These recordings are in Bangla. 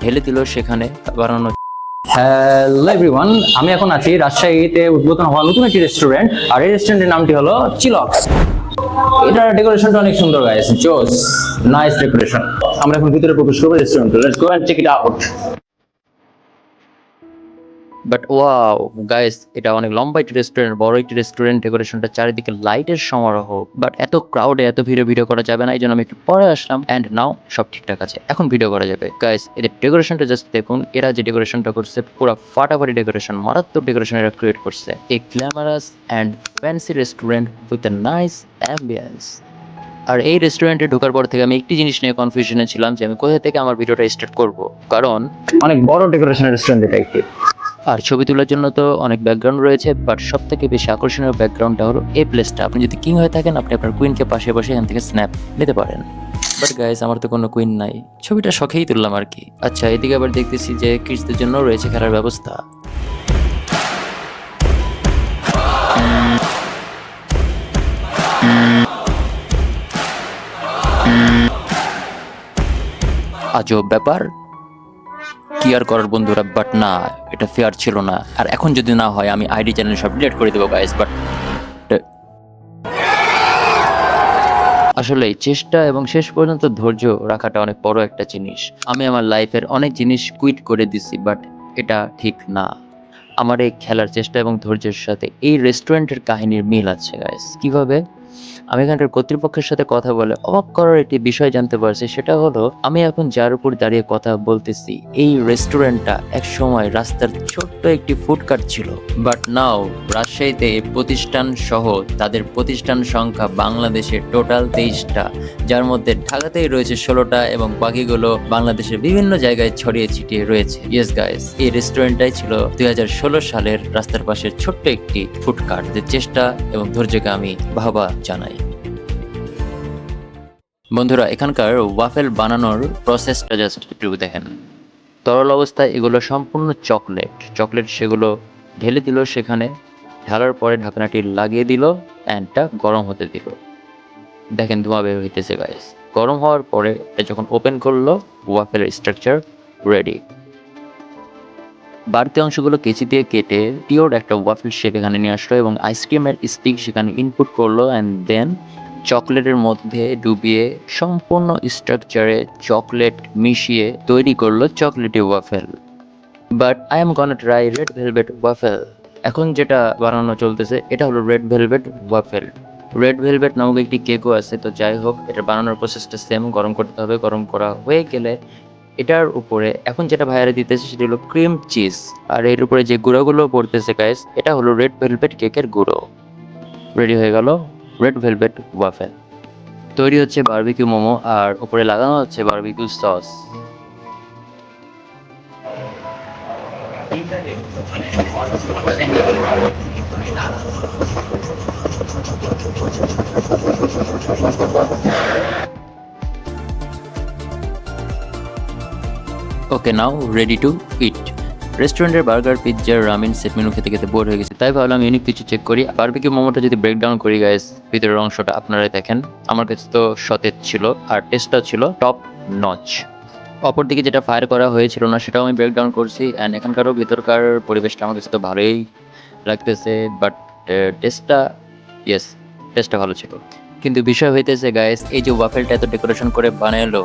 ঢেলে দিল সেখানে বানানো। হ্যালো এভরিওয়ান, আমি এখন আছি রাজশাহীতে উদ্বোধন হওয়া নতুন একটি রেস্টুরেন্ট, আর এই রেস্টুরেন্টের নামটি হলো চিলক্স। এটার ডেকোরেশনটা অনেক সুন্দর গাইস, জোস, নাইস ডেকোরেশন। আমরা এখন ভিতরে প্রবেশ করবো রেস্টুরেন্টে। Let's go and check it out. But wow guys, এটা অনেক লম্বা একটি রেস্টুরেন্ট, বড় একটি রেস্টুরেন্ট। ডেকোরেশনটা চারিদিকে লাইটের সমারোহ, বাট এত ক্রাউডে এত ভিডিও করা যাবে না, এই জন্য আমি একটু পরে আসলাম। অ্যান্ড নাও সব ঠিকঠাক আছে, এখন ভিডিও করা যাবে। গাইস, এদের ডেকোরেশনটা জাস্ট দেখুন। এরা যে ডেকোরেশনটা করছে পুরো ফাটাফাটি ডেকোরেশন, মারাত্মক ডেকোরেশন এরা ক্রিয়েট করছে। A glamorous and fancy restaurant with a nice ambience. আর এই রেস্টুরেন্টে ঢোকার পর থেকে আমি একটি জিনিস নিয়ে কনফিউশনে ছিলাম যে আমি কোথা থেকে আমার ভিডিওটা স্টার্ট করব, কারণ অনেক বড় ডেকোরেশনের রেস্টুরেন্ট এটা একটি। আর ছবি তোলার জন্য তো অনেক ব্যাকগ্রাউন্ড রয়েছে, বাট সব থেকে বেশি আকর্ষণীয় ব্যাকগ্রাউন্ডটা হলো এই প্লেসটা। আপনি যদি কিং হয়ে থাকেন, আপনি আপনার কুইনকে পাশে বসে এখান থেকে স্ন্যাপ নিতে পারেন। বাট গাইস, আমার তো কোনো কুইন নাই, ছবিটা শখেই তুললাম আর কি। আচ্ছা, এদিকে আবার দেখতেছি যে কিডসদের জন্য রয়েছে খেলার ব্যবস্থা। আজব ব্যাপার, কি আর করার বন্ধুরা, বাট না, এটা ফেয়ার ছিল না। আর এখন যদি না হয়, আমি আইডি চ্যানেল সব ডিলিট করে দেবো গাইস। বাট আসলে চেষ্টা এবং শেষ পর্যন্ত ধৈর্য রাখাটা অনেক বড় একটা জিনিস। আমি আমার লাইফের অনেক জিনিস কুইট করে দিছি, বাট এটা ঠিক না। আমার এই খেলার চেষ্টা এবং ধৈর্যের সাথে এই রেস্টুরেন্টের কাহিনীর মিল আছে গাইস। কিভাবে? আমি এখানকার কর্তৃপক্ষের সাথে কথা বলে অবাক করার একটি বিষয় জানতে পারছি। সেটা হলো, আমি এখন যার উপর দাঁড়িয়ে কথা বলতেছি, এই রেস্টুরেন্টটা এক সময় রাস্তার ছোট্ট একটি ফুডকার্ট ছিল। বাট নাও রাজশাহীতে এই প্রতিষ্ঠান সহ তাদের প্রতিষ্ঠান সংখ্যা বাংলাদেশের টোটাল 23টা, যার মধ্যে ঢাকাতেই রয়েছে 16টা এবং বাকিগুলো বাংলাদেশের বিভিন্ন জায়গায় ছড়িয়ে ছিটিয়ে রয়েছে। ইয়েস গাইস, এই রেস্টুরেন্টটাই ছিল 2016 সালের রাস্তার পাশের ছোট্ট একটি ফুডকার্ট। চেষ্টা এবং ধৈর্যকে আমি বাহবা জানাই। বন্ধুরা, এখানকার ওয়াফেল বানানোর প্রসেসটা জাস্ট একটু দেখেন। তরল অবস্থায় এগুলো সম্পূর্ণ চকলেট সেগুলো ঢেলে দিল সেখানে। ঢালার পরে ঢাকনাটি লাগিয়ে দিল, অ্যান্ডটা গরম হতে দিল। দেখেন ধোঁয়া বের হইতেছে গাইস। গরম হওয়ার পরে এটা যখন ওপেন করলো, ওয়াফেলের স্ট্রাকচার রেডি। বাড়তি অংশগুলো কেচি দিয়ে কেটে পিওর একটা ওয়াফেল শেপ এখানে নিয়ে আসলো এবং আইসক্রিমের স্টিক সেখানে ইনপুট করলো, অ্যান্ড দেন চকলেটের মধ্যে ডুবিয়ে সম্পূর্ণ স্ট্রাকচারে চকলেট মিশিয়ে তৈরি করলো chocolatey waffle. But I am গনা try red velvet waffle. এখন যেটা বানানো চলতেছে এটা হলো red velvet waffle. Red velvet নামক একটি কেকও আছে। তো যাই হোক, এটা বানানোর প্রসেসটা সেম, গরম করতে হবে। গরম করা হয়ে গেলে এটার উপরে এখন যেটা ভাইয়ারে দিতেছে সেটা হলো ক্রিম চিজ, আর এর উপরে যে গুঁড়োগুলো পড়তেছে গাইস, এটা হলো রেড ভেলভেট কেকের গুঁড়ো। রেডি হয়ে গেল রেড ভেলভেট ওয়াফেল। তৈরি হচ্ছে বারবিকিউ মোমো, আর উপরে লাগানো হচ্ছে barbecue sauce. Okay, now ready to eat. রেস্টুরেন্টের burger, pizza, ramen set menu খেতে খেতে বোর হয়ে গেছে, তাই ভাবলাম ইউনিক কিছু চেক করি। বারবিকিউ মোমোটা যদি ব্রেকডাউন করি গাইস, ভিতরের অংশটা আপনারাই দেখেন। আমার কাছে তো সতেজ ছিল, আর টেস্টটাও ছিল টপ নচ। অপরদিকে যেটা ফায়ার করা হয়েছিল না, সেটাও আমি ব্রেকডাউন করছি। অ্যান্ড এখানকারও ভিতরকার পরিবেশটা আমার কাছে তো ভালোই লাগতেছে, বাট টেস্টটা ভালো ছিল। কিন্তু বিষয় হইতেছে গাইস, এই যে ওয়াফেলটা এত ডেকোরেশন করে বানালো,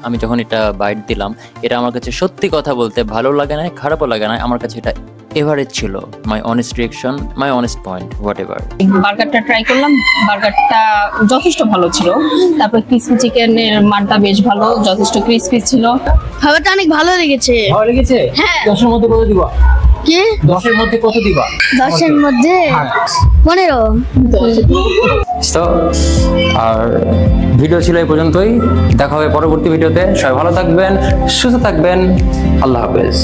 আমি যখন এটা বাইট দিলাম, এটা আমার কাছে সত্যি কথা বলতে ভালো লাগে না, খারাপও লাগে না। আমার কাছে এটা এভারেজ ছিল। My honest reaction, my honest point, whatever. বার্গারটা ট্রাই করলাম, বার্গারটা যথেষ্ট ভালো ছিল। তারপর ক্রিসপি চিকেনের মানটা বেশ ভালো, যথেষ্ট ক্রিসপি ছিল। খাবারটা অনেক ভালো লেগেছে। ভালো লেগেছে? হ্যাঁ। 10-এর মধ্যে কত দিবা? কি 10-এর মধ্যে কত দিবা? 10-এর মধ্যে 15। তো আর ভিডিও ছিল এই পর্যন্তই। দেখা হবে পরবর্তী ভিডিওতে। সবাই ভালো থাকবেন, সুস্থ থাকবেন। আল্লাহ হাফেজ।